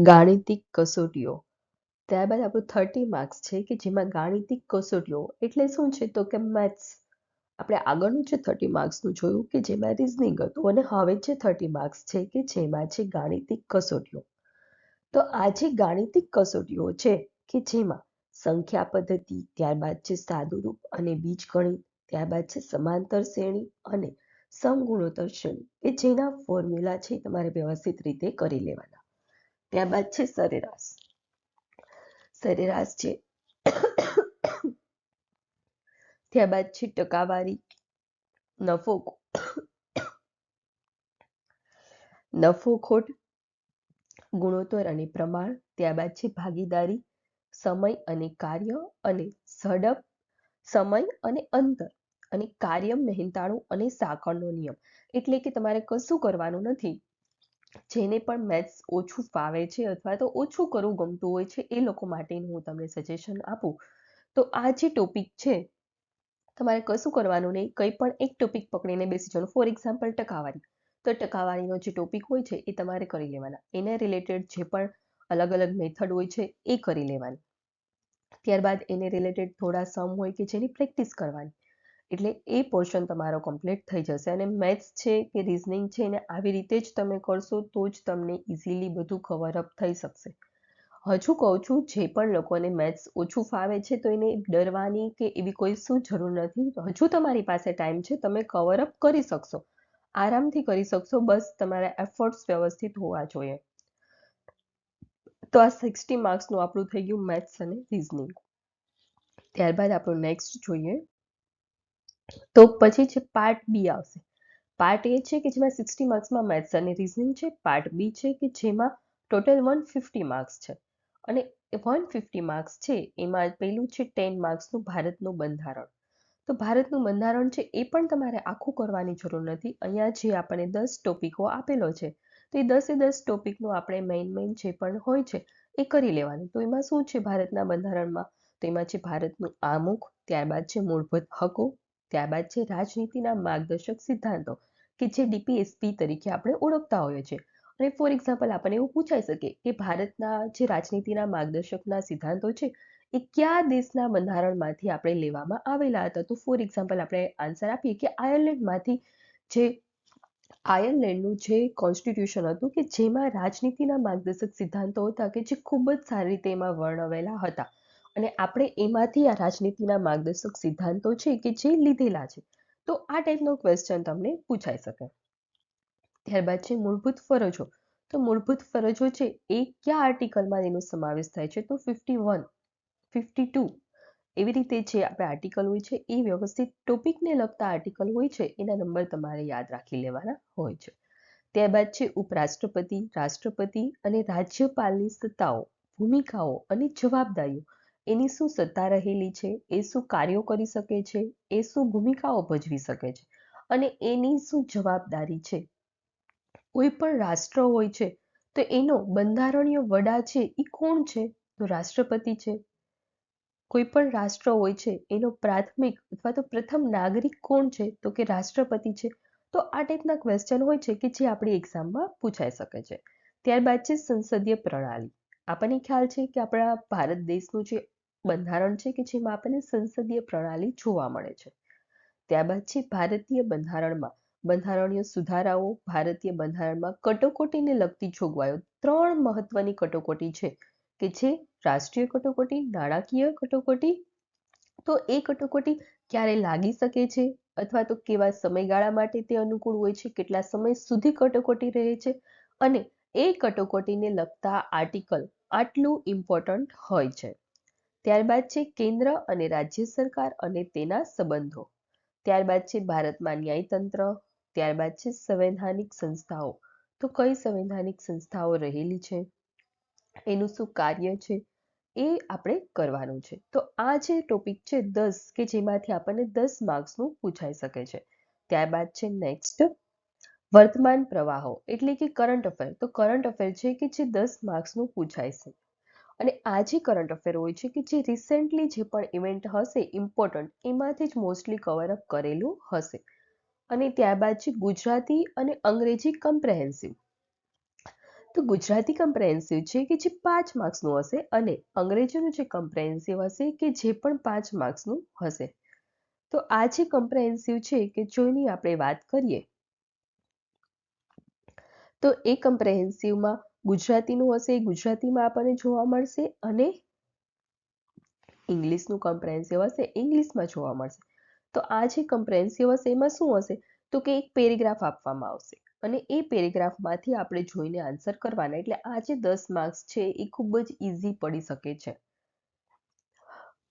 ગાણિતિક કસોટીઓ. ત્યારબાદ આપણું 30 માર્ક્સ છે કે જેમાં ગાણિતિક કસોટીઓ એટલે શું છે તો કે મેથ્સ. આપણે આગળનું જે 30 માર્ક્સનું જોયું કે જેમાં રિઝનિંગ હતું અને હવે જે 30 માર્ક્સ છે કે જેમાં છે ગાણિતિક કસોટીઓ. તો આ જે ગાણિતિક કસોટીઓ છે કે જેમાં સંખ્યા પદ્ધતિ, ત્યારબાદ છે સાદુરૂપ અને બીજગણિત, ત્યારબાદ છે સમાંતર શ્રેણી અને સમગુણોત્તર શ્રેણી કે જેના ફોર્મ્યુલા છે તમારે વ્યવસ્થિત રીતે કરી લેવાના. ત્યારબાદ છે સરેરાશ. સરેરાશ છે ત્યારબાદ છે ટકાવારી, નફો ખોટ, ગુણોત્તર અને પ્રમાણ, ત્યારબાદ છે ભાગીદારી, સમય અને કાર્ય અને ઝડપ, સમય અને અંતર અને કાર્ય મહેનતાણું અને સાંકળનો નિયમ. એટલે કે તમારે કશું કરવાનું નથી. જેને પણ મેથ્સ ઓછું ફાવે છે અથવા તો ઓછું કરવું ગમતું હોય છે એ લોકો માટેનું હું તમને સજેશન આપું તો આ જે ટોપિક છે તમારે કશું કરવાનું નહીં, કંઈ પણ એક ટોપિક પકડીને બેસી જવાનું. ફોર એક્ઝામ્પલ ટકાવારી, તો ટકાવારીનો જે ટોપિક હોય છે એ તમારે કરી લેવાના. એને રિલેટેડ જે પણ અલગ અલગ મેથડ હોય છે એ કરી લેવાની. ત્યારબાદ એને રિલેટેડ થોડા સમ હોય કે જેની પ્રેક્ટિસ કરવાની. એટલે એ પોર્શન તમારો કમ્પ્લીટ થઈ જશે. અને મેથ્સ છે કે રિઝનિંગ છે એને આવી રીતે જ તમે કરશો તો જ તમને ઇઝીલી બધું કવર અપ થઈ શકશે. હજુ કહું છું, જે પણ લોકોને મેથ્સ ઓછું ફાવે છે તો એને ડરવાની કે એવી કોઈ શું જરૂર નથી. હજુ તમારી પાસે ટાઈમ છે, તમે કવર અપ કરી શકશો, આરામથી કરી શકશો. બસ તમારા એફર્ટ્સ વ્યવસ્થિત હોવા જોઈએ. તો આ 60 માર્ક્સનું આપણું થઈ ગયું મેથ્સ અને રિઝનિંગ. ત્યારબાદ આપણું નેક્સ્ટ જોઈએ તો પછી છે પાર્ટ બી આવશે. પાર્ટ એ છે કે જેમાં 60 માર્ક્સમાં મેથ્સ અને રિઝનિંગ છે. પાર્ટ બી છે કે જેમાં ટોટલ 150 માર્ક્સ છે. અને 150 માર્ક્સ છે એમાં પહેલું છે 10 માર્ક્સનું ભારતનું બંધારણ. તો ભારતનું બંધારણ છે એ પણ તમારે આખું કરવાની જરૂર નથી. અહીંયા જે આપણને 10 ટોપિકો આપેલો છે તો એ 10 ટોપિકનું આપણે મેઇન જે પણ હોય છે એ કરી લેવાનું. તો એમાં શું છે ભારતના બંધારણમાં, તો એમાં છે ભારતનું આમુખ, ત્યારબાદ છે મૂળભૂત હકો, ત્યારબાદ છે રાજનીતિના માર્ગદર્શક સિદ્ધાંતો કે જે DPSP તરીકે આપણે ઓળખતા હોઈએ છીએ. અને ફોર એક્ઝામ્પલ આપણને એવું પૂછાઈ શકે કે ભારતના જે રાજનીતિના માર્ગદર્શકના સિદ્ધાંતો છે એ કયા દેશના બંધારણમાંથી આપણે લેવામાં આવેલા હતા. તો ફોર એક્ઝામ્પલ આપણે આન્સર આપીએ કે આયર્લેન્ડમાંથી જે આયર્લેન્ડનું જે કોન્સ્ટિટ્યુશન હતું કે જેમાં રાજનીતિના માર્ગદર્શક સિદ્ધાંતો હતા કે જે ખૂબ જ સારી રીતે એમાં વર્ણવેલા હતા. અને આપણે એમાંથી આ રાજનીતિના માર્ગદર્શક સિદ્ધાંતો છે કે જે લીધેલા છે. તો આ ટાઈપનો ક્વેશ્ચન તમને પૂછાઈ શકે. ત્યારબાદ છે મૂળભૂત ફરજો. તો મૂળભૂત ફરજો છે એ કયા આર્ટિકલમાં એનો સમાવેશ થાય છે તો 51, 52 એવી રીતે જે આપણે આર્ટિકલ હોય છે એ વ્યવસ્થિત ટોપિકને લગતા આર્ટિકલ હોય છે એના નંબર તમારે યાદ રાખી લેવાના હોય છે. ત્યારબાદ છે ઉપરાષ્ટ્રપતિ, રાષ્ટ્રપતિ અને રાજ્યપાલની સત્તાઓ, ભૂમિકાઓ અને જવાબદારીઓ. એની શું સત્તા રહેલી છે, એ શું કાર્યો કરી શકે છે, એ શું ભૂમિકાઓ ભજવી શકે છે અને એની શું જવાબદારી છે. કોઈ પણ રાષ્ટ્ર હોય છે તો એનો બંધારણીય વડા છે એ કોણ છે તો રાષ્ટ્રપતિ છે. કોઈ પણ રાષ્ટ્ર હોય છે એનો પ્રાથમિક અથવા તો પ્રથમ નાગરિક કોણ છે તો કે રાષ્ટ્રપતિ છે. તો આ ટાઈપના ક્વેશ્ચન હોય છે કે જે આપણી એક્ઝામમાં પૂછાઈ શકે છે. ત્યારબાદ છે સંસદીય પ્રણાલી. આપણને ખ્યાલ છે કે આપણા ભારત દેશનું જે બંધારણ છે કે જેમાં આપણને સંસદીય પ્રણાલી જોવા મળે છે. ત્યારબાદ છે ભારતીય બંધારણમાં બંધારણીય સુધારાઓ, ભારતીય બંધારણમાં કટોકટીને લગતી જોગવાઈઓ. 3 મહત્વની કટોકટી છે કે જે રાષ્ટ્રીય કટોકટી, નાણાકીય કટોકટી. તો એ કટોકટી ક્યારે લાગી શકે છે અથવા તો કેવા સમયગાળા માટે તે અનુકૂળ હોય છે, કેટલા સમય સુધી કટોકટી રહે છે અને એ કટોકટીને લગતા આર્ટિકલ આટલું ઇમ્પોર્ટન્ટ હોય છે. ત્યારબાદ છે કેન્દ્ર અને રાજ્ય સરકાર અને તેના સંબંધો. ત્યારબાદ છે ભારતમાં ન્યાયતંત્ર. ત્યારબાદ છે સંવૈધાનિક સંસ્થાઓ. તો કઈ સંવૈધાનિક સંસ્થાઓ રહેલી છે, એનું શું કાર્ય છે એ આપણે કરવાનું છે. તો આ જે ટોપિક છે 10 કે જેમાંથી આપણને 10 માર્ક્સનું પૂછાઈ શકે છે. ત્યારબાદ છે નેક્સ્ટ વર્તમાન પ્રવાહો એટલે કે કરંટ અફેર. તો કરંટ અફેર છે કે જે 10 માર્ક્સનું પૂછાય છે. અને આ જે કરંટ અફેર હોય છે કે જે રિસેન્ટલી જે પણ ઇવેન્ટ હશે ઇમ્પોર્ટન્ટ એમાંથી જ મોસ્ટલી કવર અપ કરેલું હશે. અને ત્યારબાદ છે ગુજરાતી અને અંગ્રેજી કમ્પ્રેહેન્સિવ. તો ગુજરાતી કમ્પ્રેહેન્સિવ છે કે જે 5 માર્ક્સનું હશે અને અંગ્રેજીનું જે કમ્પ્રેહેન્સિવ હશે કે જે પણ 5 માર્ક્સનું હશે. તો આ જે કમ્પ્રેહેન્સિવ છે કે જોઈની આપણે વાત કરીએ તો એ કમ્પ્રેહેન્સિવમાં ગુજરાતીનું હશે, ગુજરાતીમાં આપણને જોવા મળશે અને ઇંગ્લિશનું કમ્પ્રેહેન્સિવ હશે, ઇંગ્લિશમાં જોવા મળશે. તો આ જે કમ્પ્રેહેન્સિવ હશે એમાં શું હશે તો કે એક પેરેગ્રાફ આપવામાં આવશે અને એ પેરેગ્રાફમાંથી આપણે જોઈને આન્સર કરવાના. એટલે આ જે 10 માર્ક્સ છે એ ખૂબ જ ઇઝી પડી શકે છે.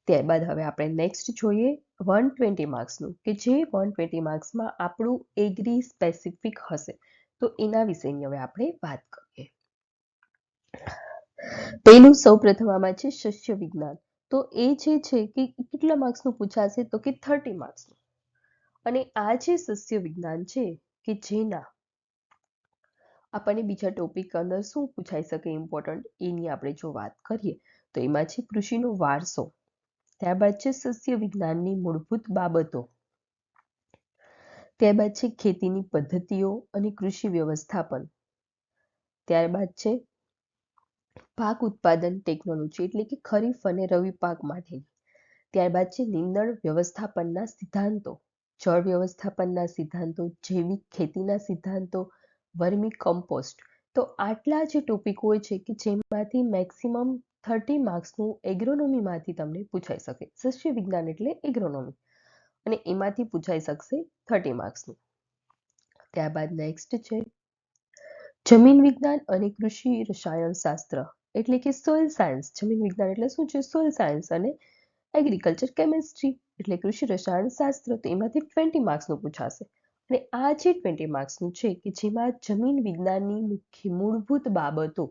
ત્યારબાદ હવે આપણે નેક્સ્ટ જોઈએ 120 માર્ક્સનું કે જે 120 માર્ક્સમાં આપણું એગ્રી સ્પેસિફિક હશે. તો એના વિશેની હવે આપણે વાત કરીએ. પહેલું સૌપ્રથમ આમાં છે સસ્ય વિજ્ઞાન. તો એ જે છે કે કેટલા માર્ક્સનું પૂછાશે તો કે 30 માર્ક્સનું. અને આ જે સસ્ય વિજ્ઞાન છે કે જેના આપણને બીજા ટોપિક અંદર શું પૂછાઈ શકે ઇમ્પોર્ટન્ટ એની આપણે જો વાત કરીએ તો એમાં છે કૃષિનો વારસો, ત્યારબાદ છે સસ્ય વિજ્ઞાનની મૂળભૂત બાબતો, ત્યારબાદ છે ખેતીની પદ્ધતિઓ અને કૃષિ વ્યવસ્થાપન, ત્યારબાદ છે પાક ઉત્પાદન ટેકનોલોજી એટલે કે ખરીફ અને રવિ પાક માટે, ત્યારબાદ છે નીંદણ વ્યવસ્થાપનના સિદ્ધાંતો, જળ વ્યવસ્થાપનના સિદ્ધાંતો, જૈવિક ખેતીના સિદ્ધાંતો, વર્મી કમ્પોસ્ટ. તો આટલા જે ટોપિક હોય છે કે જેમાંથી મેક્સિમમ 30 માર્ક્સનું એગ્રોનોમીમાંથી તમને પૂછાઈ શકે. સસ્ય વિજ્ઞાન એટલે એગ્રોનોમી અને એમાંથી પૂછાઈ શકશે 30 માર્ક્સનું. ત્યારબાદ નેક્સ્ટ છે જમીન વિજ્ઞાન અને કૃષિ રસાયણશાસ્ત્ર એટલે કે સોઇલ સાયન્સ. જમીન વિજ્ઞાન એટલે શું છે સોઇલ સાયન્સ અને એગ્રીકલ્ચર કેમિસ્ટ્રી એટલે કૃષિ રસાયણશાસ્ત્ર. તો એમાંથી 20 માર્ક્સનું પૂછાશે. અને આ જે 20 માર્ક્સનું છે કે જેમાં જમીન વિજ્ઞાનની મુખ્ય મૂળભૂત બાબતો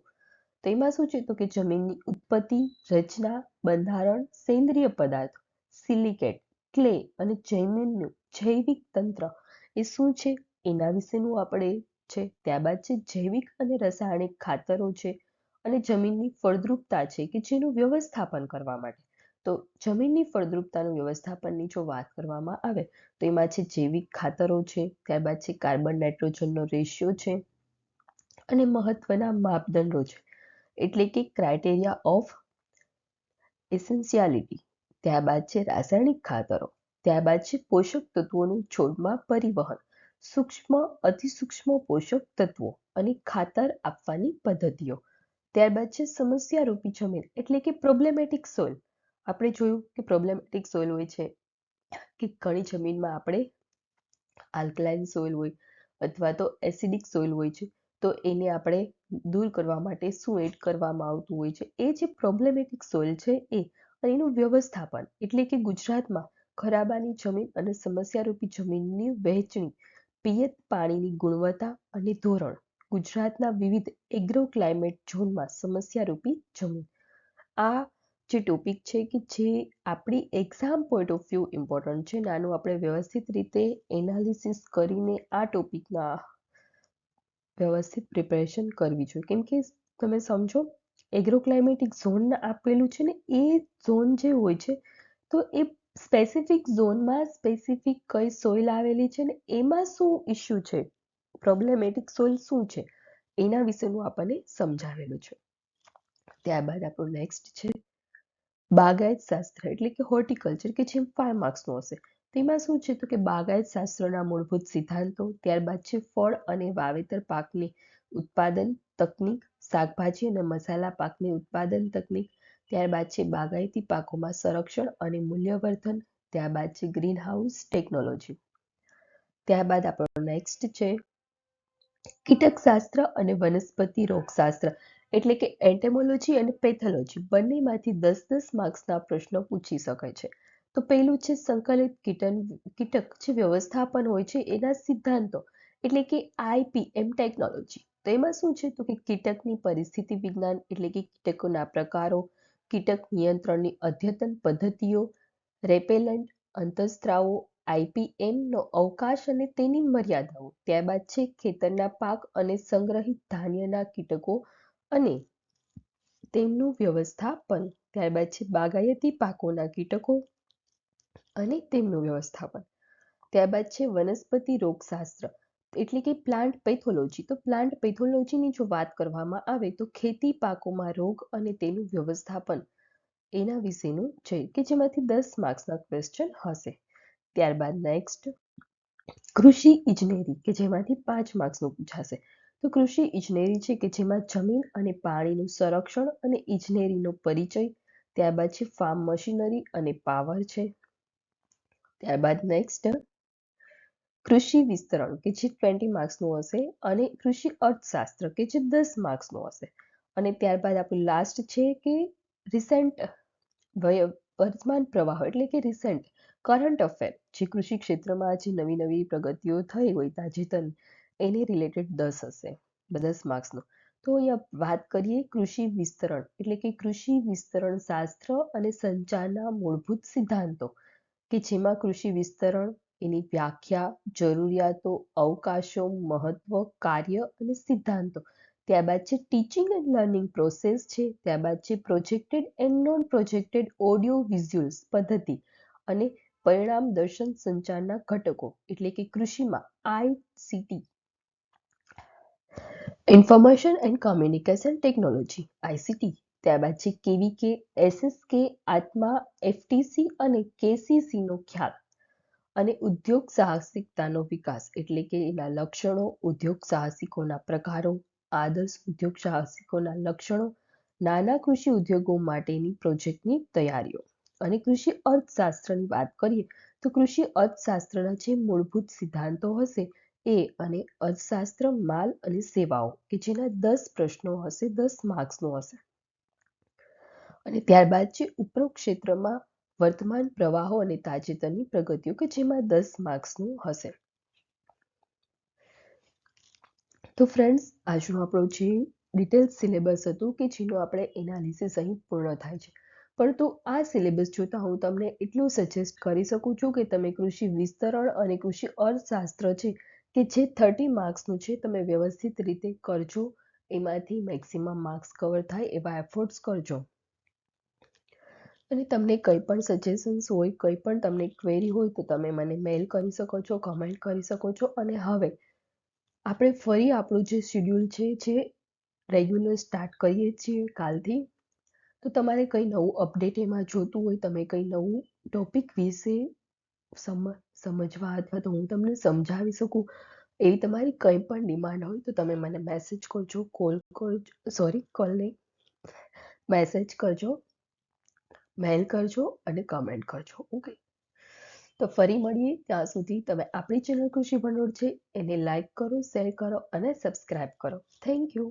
તો એમાં શું છે તો કે જમીનની ઉત્પત્તિ, રચના, બંધારણ, સેન્દ્રિય પદાર્થ, સિલિકેટ, ક્લે અને જમીનનું જૈવિક તંત્ર એ શું છે એના વિશેનું આપણે છે. ત્યારબાદ છે જૈવિક અને રાસાયણિક ખાતરો છે અને જમીનની ફળદ્રુપતા છે કે જેનું વ્યવસ્થાપન કરવા માટે. તો જમીનની ફળદ્રુપતાનું વ્યવસ્થાપનની જો વાત કરવામાં આવે તો એમાં છે જૈવિક ખાતરો છે, ત્યારબાદ છે કાર્બન નાઇટ્રોજનનો રેશિયો છે અને મહત્વના માપદંડો છે એટલે કે ક્રાઇટેરિયા ઓફ એસેન્શિયાલિટી. ત્યારબાદ છે રાસાયણિક ખાતરો, ત્યારબાદ છે પોષક તત્વોનું છોડમાં પરિવહન, સૂક્ષ્મ અતિસૂક્ષ્મ પોષક તત્વો અને ખાતર આપવાની પદ્ધતિઓ. ત્યારબાદ છે સમસ્યારૂપી જમીન એટલે કે પ્રોબ્લેમેટિક સોઇલ. આપણે જોયું કે પ્રોબ્લેમેટિક સોઇલ હોય છે કે ઘણી જમીનમાં આપણે આલ્કલાઇન સોઇલ હોય અથવા તો એસિડિક સોઇલ હોય છે. તો એને આપણે દૂર કરવા માટે શું એડ કરવામાં આવતું હોય છે એ જે પ્રોબ્લેમેટિક સોઇલ છે એ અને એનું વ્યવસ્થાપન એટલે કે ગુજરાતમાં ખરાબાની જમીન અને સમસ્યારૂપી જમીનની વહેંચણી, પિયત પાણીની ગુણવત્તા અને ધોરણ, ગુજરાતના વિવિધ એગ્રો ક્લાઇમેટ ઝોનમાં સમસ્યારૂપી જમીન. આ જે ટોપિક છે કે જે આપણી exam point of view important છે. નાનું આપણે વ્યવસ્થિત રીતે એનાલિસિસ કરીને આ ટોપિકના વ્યવસ્થિત પ્રિપેરેશન કરવી જોઈએ. કેમ કે તમે સમજો એગ્રો ક્લાઇમેટિક ઝોન આપેલું છે ને એ ઝોન જે હોય છે તો એ સ્પેસિફિક ઝોનમાં સ્પેસિફિક કઈ સોઇલ આવેલી છે ને એમાં શું ઇશ્યુ છે, પ્રોબ્લેમેટિક સોઇલ શું છે એના વિશેનું આપણને સમજાવેલું છે. ત્યારબાદ આપણું નેક્સ્ટ છે બાગાયત શાસ્ત્ર એટલે કે હોર્ટિકલ્ચર કે જે 5 માર્ક્સનું હશે. તેમાં શું છે તો કે બાગાયત શાસ્ત્રના મૂળભૂત સિદ્ધાંતો, ત્યારબાદ છે ફળ અને વાવેતર પાકની ઉત્પાદન તકનીક, શાકભાજી અને મસાલા પાકની ઉત્પાદન તકનીક, ત્યારબાદ છે બાગાયતી પાકોમાં સંરક્ષણ અને મૂલ્યવર્ધન, ત્યારબાદ છે ગ્રીન હાઉસ ટેકનોલોજી. ત્યારબાદ આપણો નેક્સ્ટ છે કીટકશાસ્ત્ર અને વનસ્પતિ રોગશાસ્ત્ર એટલે કે એન્ટેમોલોજી અને પેથોલોજી. બંનેમાંથી 10-10 માર્ક્સના પ્રશ્નો પૂછી શકાય છે. તો પહેલું છે સંકલિત કીટક જે વ્યવસ્થાપન હોય છે એના સિદ્ધાંતો એટલે કે IPM ટેકનોલોજી. તો એમાં શું છે તો કે કીટકની પરિસ્થિતિ વિજ્ઞાન એટલે કે કીટકોના પ્રકારો, કીટક નિયંત્રણની અદ્યતન પદ્ધતિઓ, રેપેલન્ટ, અંતઃસ્ત્રાવો, IPM નો અવકાશ અને તેની મર્યાદાઓ, ત્યારબાદ છે ખેતરના પાક અને સંગ્રહિત ધાન્યના કીટકો અને તેમનું વ્યવસ્થાપન, ત્યારબાદ છે બાગાયતી પાકોના કીટકો અને તેમનું વ્યવસ્થાપન, ત્યારબાદ છે વનસ્પતિ રોગશાસ્ત્ર. એટલે કે પ્લાન્ટ પેથોલોજી. તો પ્લાન્ટ પેથોલોજીની જો વાત કરવામાં આવે તો ખેતી પાકોમાં રોગ અને તેનું વ્યવસ્થાપન એના વિશેનું છે કે જેમાંથી 10 માર્ક્સના ક્વેશ્ચન હશે. ત્યારબાદ નેક્સ્ટ કૃષિ ઇજનેરી કે જેમાંથી 5 માર્ક્સનું પૂછાશે. તો કૃષિ ઇજનેરી છે કે જેમાં જમીન અને પાણીનું સંરક્ષણ અને ઇજનેરીનો પરિચય. ત્યારબાદ છે ફાર્મ મશીનરી અને પાવર છે. ત્યારબાદ નેક્સ્ટ કૃષિ વિસ્તરણ કે જે 20 માર્ક્સનું હશે અને કૃષિ અર્થશાસ્ત્ર કે જે 10 માર્ક્સનું હશે. અને ત્યારબાદ આપણું લાસ્ટ છે કે રિસેન્ટ વર્તમાન પ્રવાહ એટલે કે રિસેન્ટ કરંટ અફેર જે કૃષિ ક્ષેત્રમાં જે નવી નવી પ્રગતિઓ થઈ હોય તાજેતર એને રિલેટેડ 10 હશે, 10 માર્ક્સનું. તો અહીંયા વાત કરીએ કૃષિ વિસ્તરણ એટલે કે કૃષિ વિસ્તરણ શાસ્ત્ર અને સંચારના મૂળભૂત સિદ્ધાંતો કે જેમાં કૃષિ વિસ્તરણ એની વ્યાખ્યા, જરૂરિયાતો, અવકાશો, મહત્વ, કાર્ય અને સિદ્ધાંતો. ત્યારબાદ છે ટીચિંગ એન્ડ લર્નિંગ પ્રોસેસ છે. ત્યારબાદ છે projected and non projected audio visuals પદ્ધતિ અને પરિણામ દર્શન સંચારના ઘટકો એટલે કે કૃષિમાં ICT information and communication technology ICT. ત્યારબાદ છે કેવીકે, એસએસકે, આત્મા, એફટીસી અને કેસીસીનો ખ્યાલ અને ઉદ્યોગ સાહસિકતાનો વિકાસ એટલે કે એના લક્ષણો, ઉદ્યોગ સાહસિકોના પ્રકારો, આદર્શ ઉદ્યોગ સાહસિકોના લક્ષણો, નાના કૃષિ ઉદ્યોગો માટેની પ્રોજેક્ટની તૈયારીઓ. અને કૃષિ અર્થશાસ્ત્રની વાત કરીએ તો કૃષિ અર્થશાસ્ત્રના જે મૂળભૂત સિદ્ધાંતો હશે એ અને અર્થશાસ્ત્ર માલ અને સેવાઓ કે જેના 10 પ્રશ્નો હશે, 10 માર્ક્સનો હશે. અને ત્યારબાદ છે ઉપરોક્ત ક્ષેત્રમાં વર્તમાન પ્રવાહો અને તાજેતરની પ્રગતિઓ કે જેમાં 10 માર્ક્સનું હશે. તો ફ્રેન્ડ્સ આજનો આપણો જે ડિટેલ સિલેબસ હતું કે જેનું આપણે એનાલિસિસ અહીં પૂર્ણ થાય છે. પરંતુ આ સિલેબસ જોતાં હું તમને એટલું સજેસ્ટ કરી શકું છું કે તમે કૃષિ વિસ્તરણ અને કૃષિ અર્થશાસ્ત્ર છે કે જે 30 માર્ક્સનું છે તમે વ્યવસ્થિત રીતે કરજો. એમાંથી મેક્સિમમ માર્ક્સ કવર થાય એવા એફર્ટ્સ કરજો. અને તમને કંઈ પણ સજેશન્સ હોય, કંઈ પણ તમને ક્વેરી હોય તો તમે મને મેલ કરી શકો છો, કમેન્ટ કરી શકો છો. અને હવે આપણે ફરી આપણું જે શેડ્યુલ છે જે રેગ્યુલર સ્ટાર્ટ કરીએ છીએ કાલથી. તો તમારે કંઈ નવું અપડેટ એમાં જોતું હોય, તમે કંઈ નવું ટોપિક વિશે સમજવા અથવા તો હું તમને સમજાવી શકું એવી તમારી કંઈ પણ ડિમાન્ડ હોય તો તમે મને મેસેજ કરજો, કોલ નહીં, મેસેજ કરજો, મેલ કરજો અને કમેન્ટ કરજો. ઓકે, તો ફરી મળીએ. ત્યાં સુધી તમે આપણી ચેનલ કૃષિ ભંડોળ છે એને લાઈક કરો, શેર કરો અને સબસ્ક્રાઇબ કરો. Thank you.